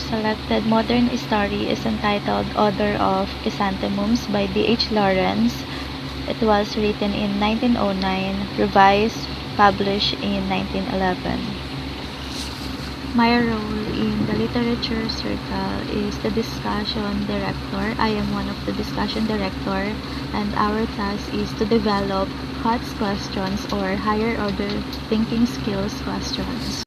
selected modern story is entitled Odor of Chrysanthemums by D.H. Lawrence. It was written in 1909, revised, published in 1911. My role in the literature circle is the discussion director. I am one of the discussion director, and our task is to develop HOTS questions or higher order thinking skills questions.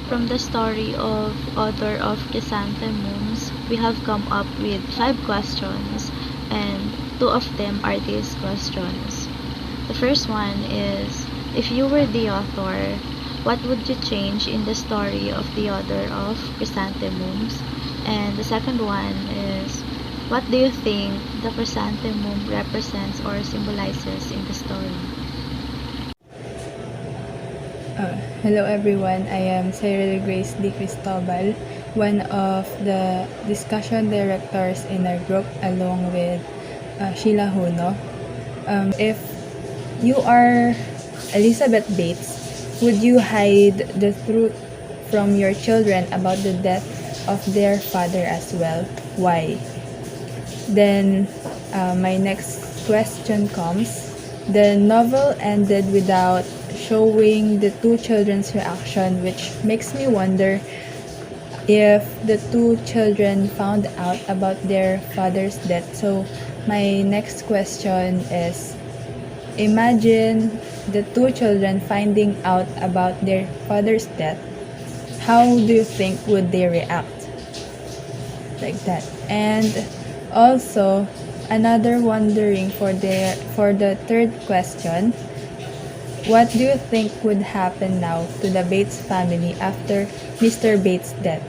From the story of Odor of Chrysanthemums, we have come up with 5 questions, and 2 of them are these questions. The first one is, if you were the author, what would you change in the story of the Odor of Chrysanthemums? And the second one is, what do you think the chrysanthemum represents or symbolizes in the story? Hello everyone, I am Cyril Grace D. Cristobal, one of the discussion directors in our group along with Sheila Huno. If you are Elizabeth Bates, would you hide the truth from your children about the death of their father as well? Why? Then my next question comes. The novel ended without showing the 2 children's reaction, which makes me wonder if the 2 children found out about their father's death. So my next question is, imagine the 2 children finding out about their father's death. How do you think would they react? Like that. And also, another wondering for the third question, what do you think would happen now to the Bates family after Mr. Bates' death?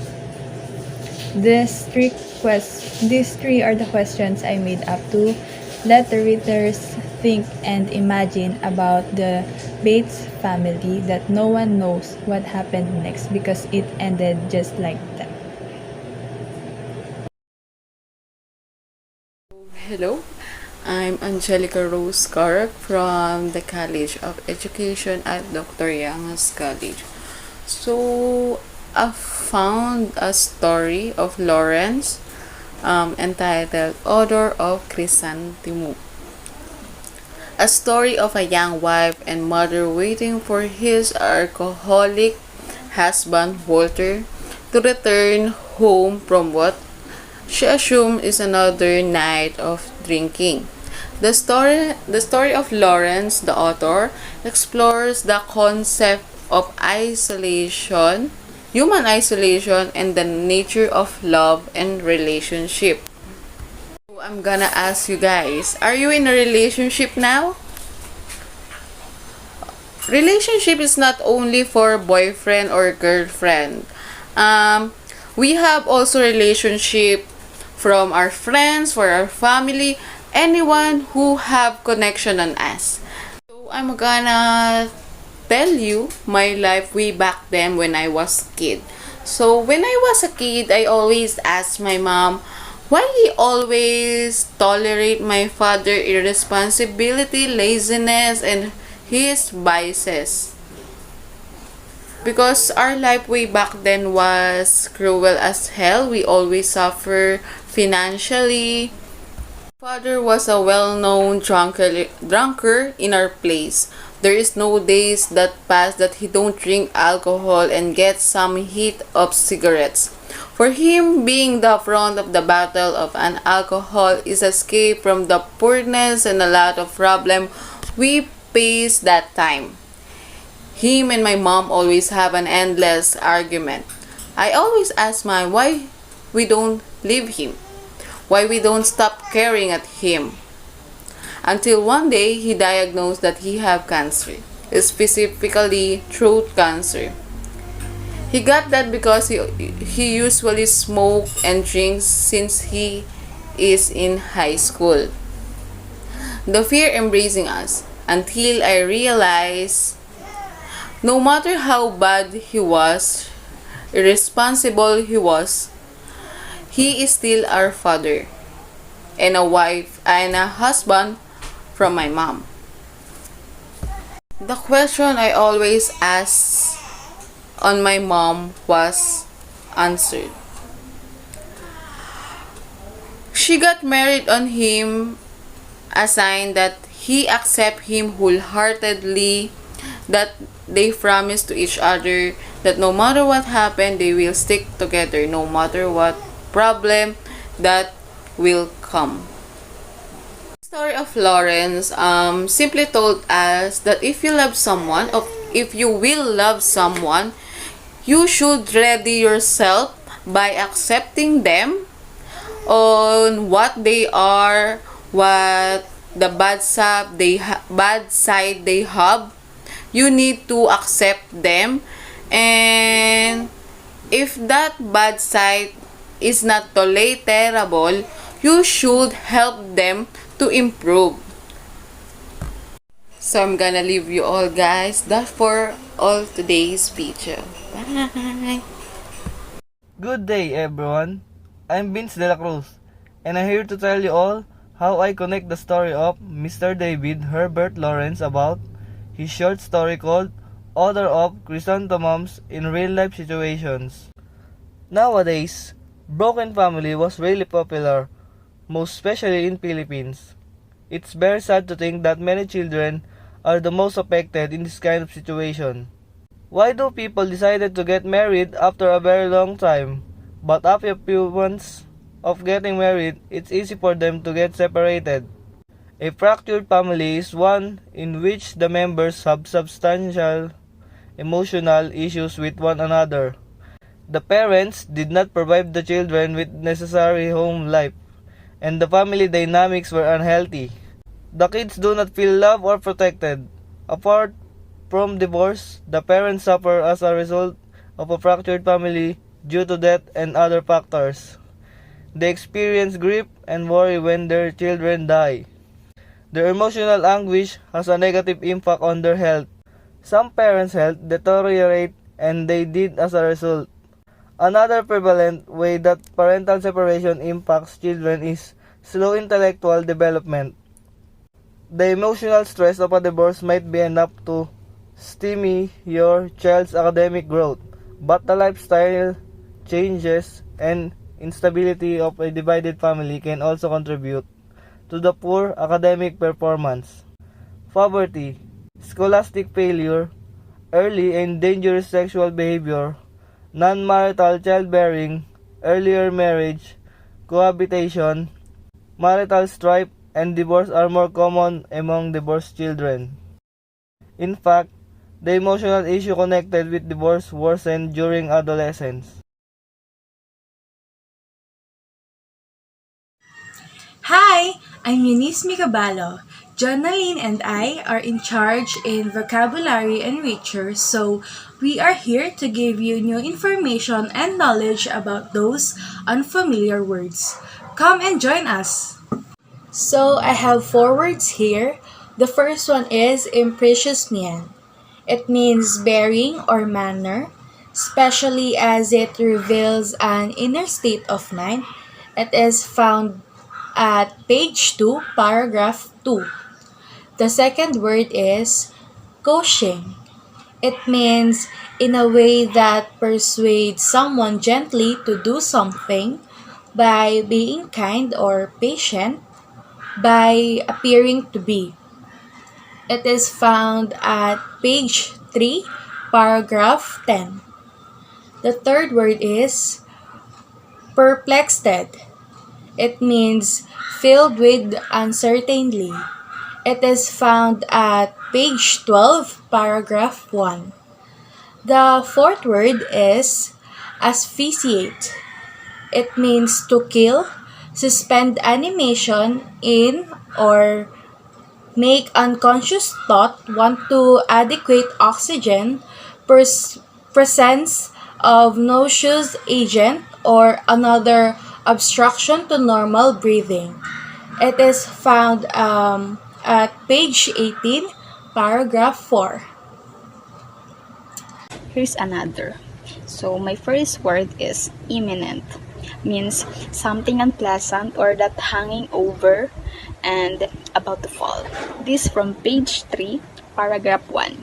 These 3 are the questions I made up to let the readers think and imagine about the Bates family, that no one knows what happened next because it ended just like that. Hello, I'm Angelica Rose Carrick from the College of Education at Dr. Yangas College. So, I found a story of Lawrence entitled Odor of Chrysanthemum. A story of a young wife and mother waiting for his alcoholic husband Walter to return home from what she assumed is another night of drinking. The story of Lawrence, the author, explores the concept of isolation, human isolation, and the nature of love and relationship. So I'm gonna ask you guys, are you in a relationship now? Relationship is not only for boyfriend or girlfriend. We have also relationship from our friends, for our family, anyone who have connection on us. So I'm gonna tell you my life way back then when I was a kid. So when I was a kid, I always asked my mom why he always tolerate my father irresponsibility, laziness, and his vices. Because our life way back then was cruel as hell. We always suffer financially. Father was a well-known drunker in our place. There is no days that pass that he don't drink alcohol and get some hit of cigarettes. For him, being the front of the battle of an alcohol is escape from the poorness and a lot of problem we face that time. Him and my mom always have an endless argument. I always ask mom why we don't leave him, why we don't stop caring at him. Until one day he diagnosed that he have cancer, specifically throat cancer. He got that because he usually smoke and drinks since he is in high school. The fear embracing us until I realized no matter how bad he was, irresponsible he was, he is still our father and a wife and a husband from my mom. The question I always asked on my mom was answered. she got married on him, a sign that he accept him wholeheartedly, that they promise to each other that no matter what happened, they will stick together, no matter what problem that will come. The story of Lawrence simply told us that if you love someone, or if you will love someone, you should ready yourself by accepting them on what they are, what the bad side they have. You need to accept them, and if that bad side is not tolerable, you should help them to improve. So I'm gonna leave you all, guys. That's for all today's video. Bye. Good day, everyone. I'm Vince De La Cruz, and I'm here to tell you all how I connect the story of Mr. David Herbert Lawrence about his short story called Order of Chrysanthemums in Real-Life Situations. Nowadays, broken family was really popular, most especially in Philippines. It's very sad to think that many children are the most affected in this kind of situation. Why do people decided to get married after a very long time, but after a few months of getting married, it's easy for them to get separated? A fractured family is one in which the members have substantial emotional issues with one another. The parents did not provide the children with necessary home life, and the family dynamics were unhealthy. The kids do not feel loved or protected. Apart from divorce, the parents suffer as a result of a fractured family due to death and other factors. They experience grief and worry when their children die. Their emotional anguish has a negative impact on their health. Some parents' health deteriorate and they did as a result. Another prevalent way that parental separation impacts children is slow intellectual development. The emotional stress of a divorce might be enough to stymie your child's academic growth, but the lifestyle changes and instability of a divided family can also contribute to the poor academic performance. Poverty, scholastic failure, early and dangerous sexual behavior, non-marital childbearing, earlier marriage, cohabitation, marital strife, and divorce are more common among divorced children. In fact, the emotional issue connected with divorce worsen during adolescence. Hi, I'm Eunice Micabalo. Jonaline and I are in charge in vocabulary enricher, so we are here to give you new information and knowledge about those unfamiliar words. Come and join us. So I have 4 words here. The first one is impressionmian. It means bearing or manner, especially as it reveals an inner state of mind. It is found at page 2, paragraph 2. The second word is coaxing. It means in a way that persuades someone gently to do something by being kind or patient, by appearing to be. It is found at page 3, paragraph 10. The third word is perplexed. It means filled with uncertainty. It is found at page 12, paragraph 1. The fourth word is asphyxiate. It means to kill, suspend animation in, or make unconscious thought, want to adequate oxygen, presence of noxious agent, or another obstruction to normal breathing. It is found at page 18, paragraph 4. Here's another. So my first word is imminent. Means something unpleasant or that hanging over and about to fall. This from page 3, paragraph 1.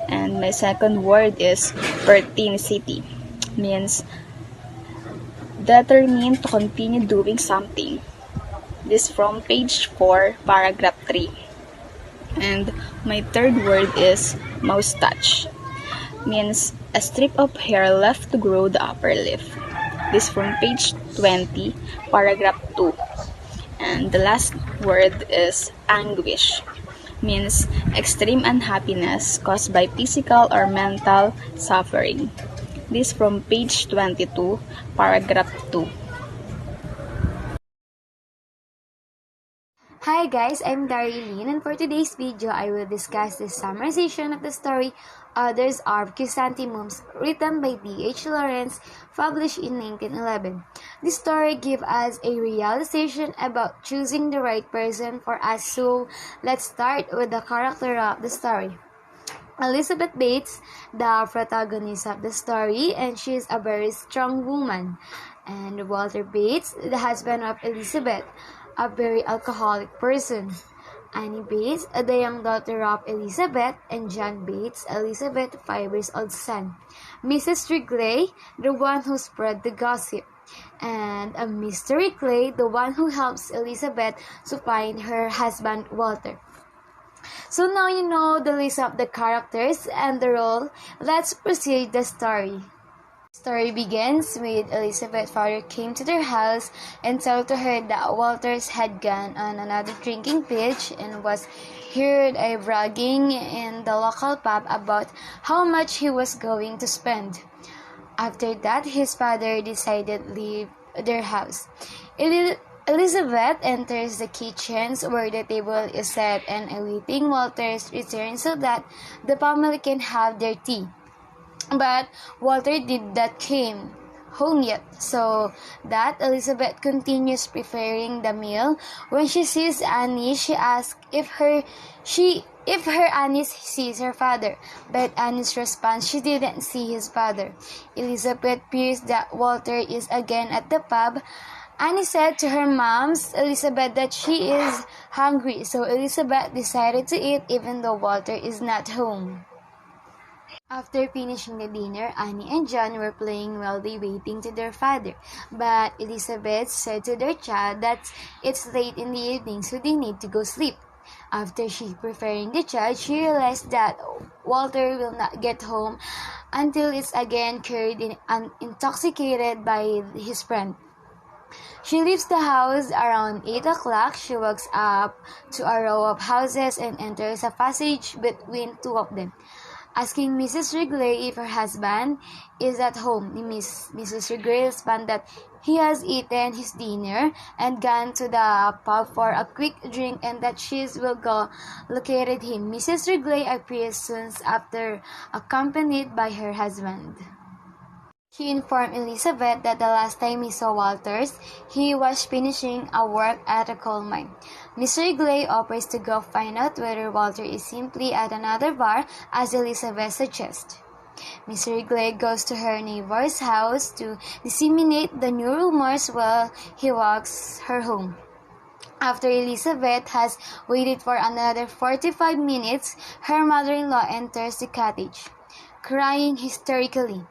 And my second word is pertinacity. Means determined to continue doing something. This from page 4, paragraph 3. And my third word is moustache. Means a strip of hair left to grow the upper lip. This from page 20, paragraph 2. And the last word is anguish. Means extreme unhappiness caused by physical or mental suffering. This from page 22, paragraph 2. Hi guys, I'm Darilyn, and for today's video, I will discuss the summarization of the story Others Are Chrysanthemums, written by D.H. Lawrence, published in 1911. This story gives us a realization about choosing the right person for us, so let's start with the character of the story. Elizabeth Bates, the protagonist of the story, and she is a very strong woman. And Walter Bates, the husband of Elizabeth, a very alcoholic person. Annie Bates, the young daughter of Elizabeth, and John Bates, Elizabeth's 5-year-old son. Mrs. Wrigley, the one who spread the gossip. And Mr. Wrigley, the one who helps Elizabeth to find her husband Walter. So now you know the list of the characters and the role. Let's proceed the story. Story begins with Elizabeth's father came to their house and told to her that Walters had gone on another drinking pitch and was heard a bragging in the local pub about how much he was going to spend. After that, his father decided to leave their house. Elizabeth enters the kitchen where the table is set and awaiting Walter's return so that the family can have their tea. But Walter did not came home yet, so that Elizabeth continues preparing the meal. When she sees Annie, she asks if her Annie sees her father, but Annie's response she didn't see his father. Elizabeth fears that Walter is again at the pub. Annie said to her mom, Elizabeth, that she is hungry, so Elizabeth decided to eat even though Walter is not home. After finishing the dinner, Annie and John were playing while they waiting to their father. But Elizabeth said to their child that it's late in the evening, so they need to go sleep. After she preparing the child, she realized that Walter will not get home until it's again carried in intoxicated by his friend. She leaves the house around 8 o'clock. She walks up to a row of houses and enters a passage between two of them. Asking Mrs. Wrigley if her husband is at home, Mrs. Wrigley responds that he has eaten his dinner and gone to the pub for a quick drink and that she will go locate him. Mrs. Wrigley appears soon after, accompanied by her husband. She informed Elizabeth that the last time he saw Walters, he was finishing a work at a coal mine. Mr. Wrigley offers to go find out whether Walter is simply at another bar, as Elizabeth suggests. Mr. Wrigley goes to her neighbor's house to disseminate the new rumors while he walks her home. After Elizabeth has waited for another 45 minutes, her mother-in-law enters the cottage, crying hysterically.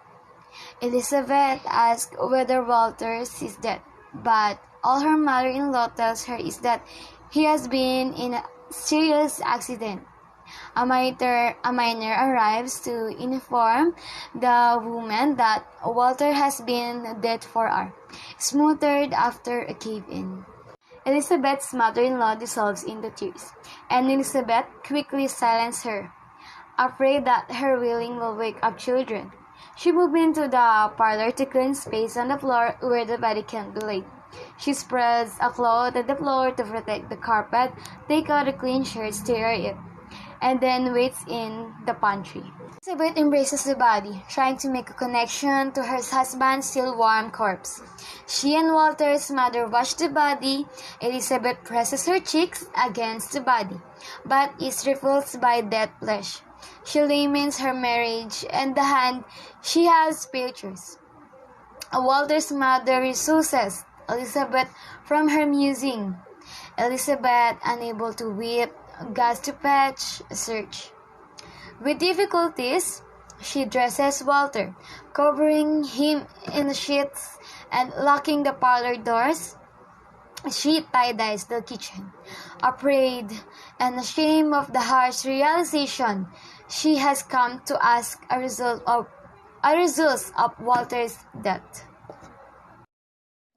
Elizabeth asks whether Walters is dead, but all her mother-in-law tells her is that he has been in a serious accident. A miner arrives to inform the woman that Walter has been dead for hours, smothered after a cave-in. Elizabeth's mother-in-law dissolves into tears, and Elizabeth quickly silences her, afraid that her wailing will wake up children. She moved into the parlor to clean space on the floor where the body can be laid. She spreads a cloth on the floor to protect the carpet, takes out a clean shirt to air it, and then waits in the pantry. Elizabeth embraces the body, trying to make a connection to her husband's still warm corpse. She and Walter's mother watch the body. Elizabeth presses her cheeks against the body, but is repulsed by dead flesh. She laments her marriage and the hand she has pictures. Walter's mother resources Elizabeth from her musing. Elizabeth, unable to weep, goes to fetch a search. With difficulties, she dresses Walter, covering him in sheets and locking the parlor doors. she tie-dyes the kitchen. Afraid and ashamed of the harsh realization she has come to ask a result of Walter's death.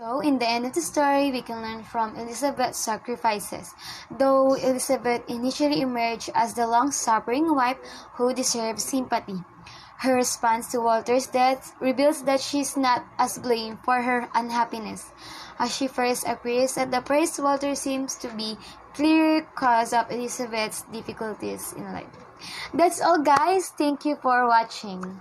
So, in the end of the story, we can learn from Elizabeth's sacrifices. Though Elizabeth initially emerged as the long-suffering wife who deserves sympathy, her response to Walter's death reveals that she is not as blamed for her unhappiness. As she first appears at the first, Walter seems to be clear cause of Elizabeth's difficulties in life. That's all, guys. Thank you for watching.